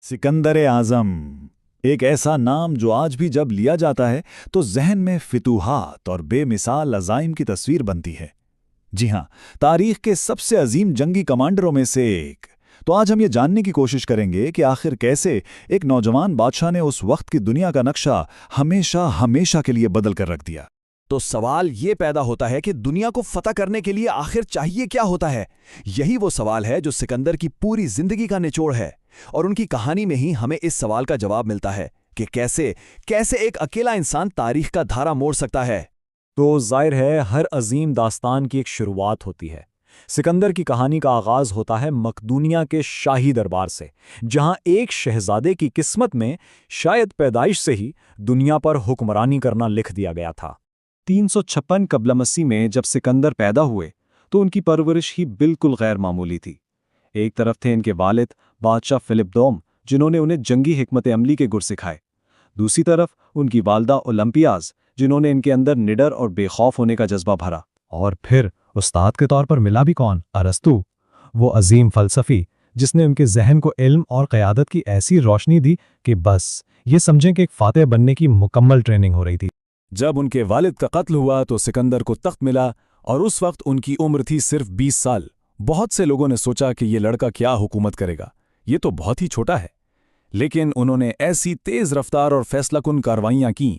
सिकंदर आज़म, एक ऐसा नाम जो आज भी जब लिया जाता है तो जहन में फितूहात और बेमिसाल अज़ाइम की तस्वीर बनती है। जी हाँ, तारीख के सबसे अजीम जंगी कमांडरों में से एक। तो आज हम ये जानने की कोशिश करेंगे कि आखिर कैसे एक नौजवान बादशाह ने उस वक्त की दुनिया का नक्शा हमेशा हमेशा के लिए बदल कर रख दिया। तो सवाल ये पैदा होता है कि दुनिया को फतह करने के लिए आखिर चाहिए क्या होता है। यही वो सवाल है जो सिकंदर की पूरी जिंदगी का निचोड़ है, और उनकी कहानी में ही हमें इस सवाल का जवाब मिलता है कि कैसे कैसे एक अकेला इंसान तारीख का धारा मोड़ सकता है। तो जाहिर है हर अजीम दास्तान की एक शुरुआत होती है। सिकंदर की कहानी का आगाज होता है मकदूनिया के शाही दरबार से, जहां एक शहजादे की किस्मत में शायद पैदाइश से ही दुनिया पर हुक्मरानी करना लिख दिया गया था। 356 कबल मसीह में जब सिकंदर पैदा हुए तो उनकी परवरिश ही बिल्कुल गैर मामूली थी। एक तरफ थे इनके वालिद बादशाह फिलिप दोम, जिन्होंने उन्हें जंगी हिकमत अमली के गुर सिखाए। दूसरी तरफ उनकी वालदा ओलंपियाज, जिन्होंने इनके अंदर निडर और बेखौफ होने का जज्बा भरा। और फिर उस्ताद के तौर पर मिला भी कौन? अरस्तू, वो अजीम फलसफी जिसने उनके जहन को इल्म और क़यादत की ऐसी रोशनी दी कि बस ये समझें कि एक फातेह बनने की मुकम्मल ट्रेनिंग हो रही थी। जब उनके वालिद का कत्ल हुआ तो सिकंदर को तख्त मिला, और उस वक्त उनकी उम्र थी सिर्फ 20 साल। बहुत से लोगों ने सोचा कि ये लड़का क्या हुकूमत करेगा, ये तो बहुत ही छोटा है। लेकिन उन्होंने ऐसी तेज रफ्तार और फैसलाकुन कार्रवाइयां की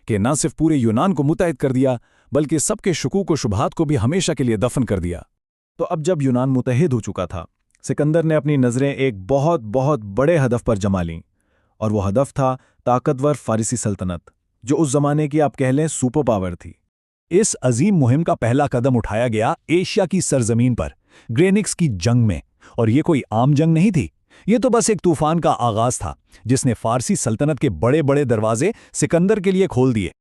कि न सिर्फ पूरे यूनान को मुतहद कर दिया, बल्कि सबके शुकूक व शुबहात को भी हमेशा के लिए दफन कर दिया। तो अब जब यूनान मुतहद हो चुका था, सिकंदर ने अपनी नज़रें एक बहुत बहुत बड़े हदफ पर जमा लीं, और वो हदफ था ताकतवर फारसी सल्तनत, जो उस जमाने की आप कह लें सुपर पावर थी। इस अजीम मुहिम का पहला कदम उठाया गया एशिया की सरजमीन पर, ग्रेनिक्स की जंग में। और ये कोई आम जंग नहीं थी, ये तो बस एक तूफान का आगाज था जिसने फारसी सल्तनत के बड़े बड़े दरवाजे सिकंदर के लिए खोल दिए।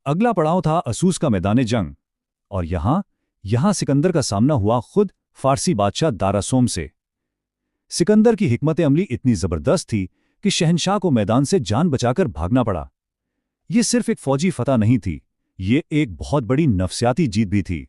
अगला पड़ाव था असूस का मैदान जंग, और यहां सिकंदर का सामना हुआ खुद फारसी बादशाह दारासोम से। सिकंदर की हिकमत अमली इतनी जबरदस्त थी कि शहंशाह को मैदान से जान बचाकर भागना पड़ा। ये सिर्फ एक फौजी फतह नहीं थी, ये एक बहुत बड़ी नफसियाती जीत भी थी।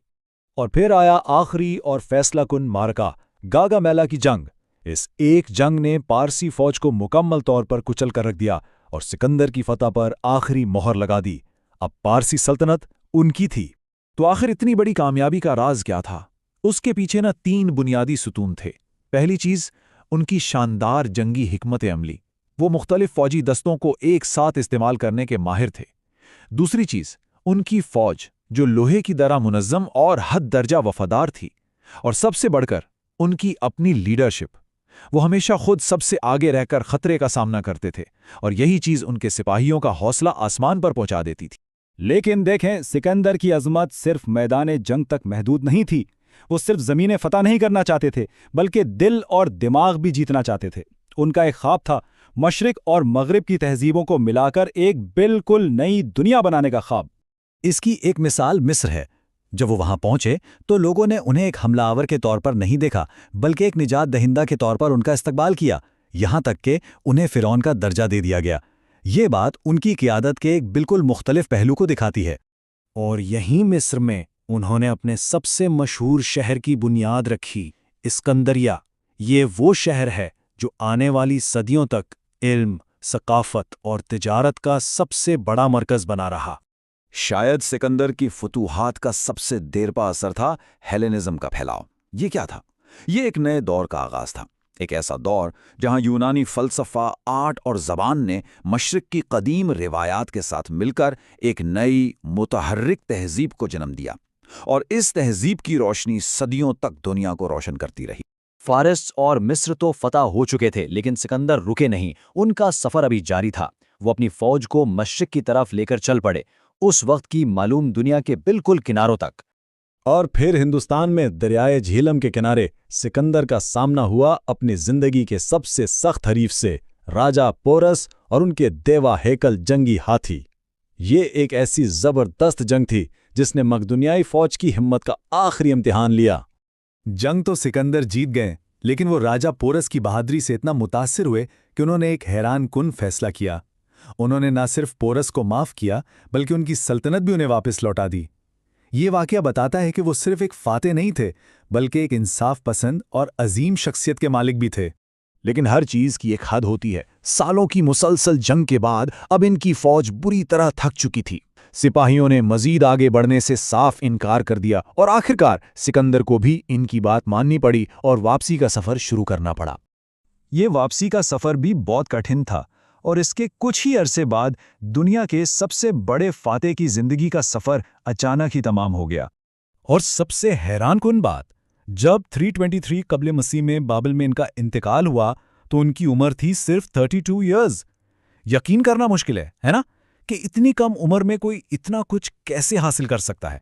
और फिर आया आखिरी और फैसलाकुन मारका, गागामेला की जंग। इस एक जंग ने पारसी फौज को मुकम्मल तौर पर कुचल कर रख दिया और सिकंदर की फतह पर आखिरी मोहर लगा दी। अब पारसी सल्तनत उनकी थी। तो आखिर इतनी बड़ी कामयाबी का राज क्या था? उसके पीछे न 3 बुनियादी सुतून थे। पहली चीज, उनकी शानदार जंगी हिकमत अमली। वो मुख्तलिफ फौजी दस्तों को एक साथ इस्तेमाल करने के माहिर थे। दूसरी चीज, उनकी फौज जो लोहे की तरह मुनज़्ज़म और हद दर्जा वफादार थी। और सबसे बढ़कर उनकी अपनी लीडरशिप। वो हमेशा खुद सबसे आगे रहकर खतरे का सामना करते थे, और यही चीज उनके सिपाहियों का हौसला आसमान पर पहुंचा देती थी। लेकिन देखें, सिकंदर की अजमत सिर्फ मैदान जंग तक महदूद नहीं थी। वो सिर्फ ज़मीनें फतह नहीं करना चाहते थे, बल्कि दिल और दिमाग भी जीतना चाहते थे। उनका एक ख्वाब था मशरिक और मगरिब की तहजीबों को मिलाकर एक बिल्कुल नई दुनिया बनाने का ख्वाब। इसकी एक मिसाल मिस्र है। जब वो वहां पहुंचे तो लोगों ने उन्हें एक हमलावर के तौर पर नहीं देखा, बल्कि एक निजात दहिंदा के तौर पर उनका इस्तकबाल किया। यहां तक कि उन्हें फिरौन का दर्जा दे दिया गया। ये बात उनकी क़ियादत के एक बिल्कुल मुख्तलिफ पहलू को दिखाती है। और यहीं मिस्र में उन्होंने अपने सबसे मशहूर शहर की बुनियाद रखी, इस्कंदरिया। ये वो शहर है जो आने वाली सदियों तक इल्म, सकाफत और तिजारत का सबसे बड़ा मरकज़ बना रहा। शायद सिकंदर की फतूहात का सबसे देरपा असर था हेलेनिज्म का फैलाव। ये क्या था? ये एक नए दौर का आगाज था। एक ऐसा दौर जहां यूनानी फ़लसफ़ा, आर्ट और ज़बान ने मशरिक़ की कदीम रिवायात के साथ मिलकर एक नई मुतहर्रिक तहज़ीब को जन्म दिया, और इस तहज़ीब की रोशनी सदियों तक दुनिया को रोशन करती रही। फारस और मिस्र तो फतह हो चुके थे, लेकिन सिकंदर रुके नहीं। उनका सफ़र अभी जारी था। वो अपनी फ़ौज को मशरिक़ की तरफ लेकर चल पड़े, उस वक्त की मालूम दुनिया के बिल्कुल किनारों तक। और फिर हिंदुस्तान में दरियाए झीलम के किनारे सिकंदर का सामना हुआ अपनी जिंदगी के सबसे सख्त हरीफ से, राजा पोरस और उनके देवा हेकल जंगी हाथी। ये एक ऐसी जबरदस्त जंग थी जिसने मकदूनियाई फौज की हिम्मत का आखिरी इम्तिहान लिया। जंग तो सिकंदर जीत गए, लेकिन वो राजा पोरस की बहादुरी से इतना मुतासिर हुए कि उन्होंने एक हैरान कुन फैसला किया। उन्होंने न सिर्फ पोरस को माफ किया, बल्कि उनकी सल्तनत भी उन्हें वापस लौटा दी। ये वाकया बताता है कि वो सिर्फ एक फातेह नहीं थे, बल्कि एक इंसाफ पसंद और अजीम शख्सियत के मालिक भी थे। लेकिन हर चीज की एक हद होती है। सालों की मुसलसल जंग के बाद अब इनकी फौज बुरी तरह थक चुकी थी। सिपाहियों ने मजीद आगे बढ़ने से साफ इनकार कर दिया और आखिरकार सिकंदर को भी इनकी बात माननी पड़ी और वापसी का सफर शुरू करना पड़ा। ये वापसी का सफर भी बहुत कठिन था और इसके कुछ ही अरसे बाद दुनिया के सबसे बड़े फातेह की जिंदगी का सफर अचानक ही तमाम हो गया। और सबसे हैरानकुन बात, जब 323 कब्ल मसीह में बाबिल में इनका इंतकाल हुआ तो उनकी उम्र थी सिर्फ 32 इयर्स। यकीन करना मुश्किल है ना, कि इतनी कम उम्र में कोई इतना कुछ कैसे हासिल कर सकता है।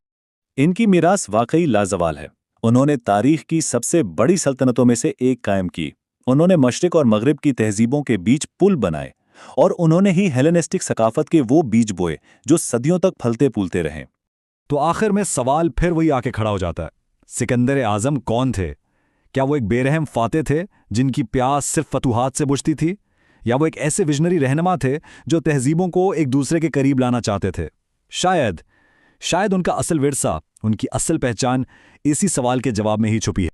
इनकी मीरास वाकई लाजवाल है। उन्होंने तारीख की सबसे बड़ी सल्तनतों में से एक कायम की। उन्होंने मशरिक और मगरिब की तहजीबों के बीच पुल बनाए और उन्होंने ही हेलेनिस्टिक सकाफत के वो बीज बोए जो सदियों तक फलते फूलते रहे। तो आखिर में सवाल फिर वही आके खड़ा हो जाता है, सिकंदर आजम कौन थे? क्या वो एक बेरहम फातेह थे जिनकी प्यास सिर्फ फतूहात से बुझती थी, या वो एक ऐसे विजनरी रहनुमा थे जो तहजीबों को एक दूसरे के करीब लाना चाहते थे? शायद उनका असल विरसा, उनकी असल पहचान इसी सवाल के जवाब में ही छुपी है।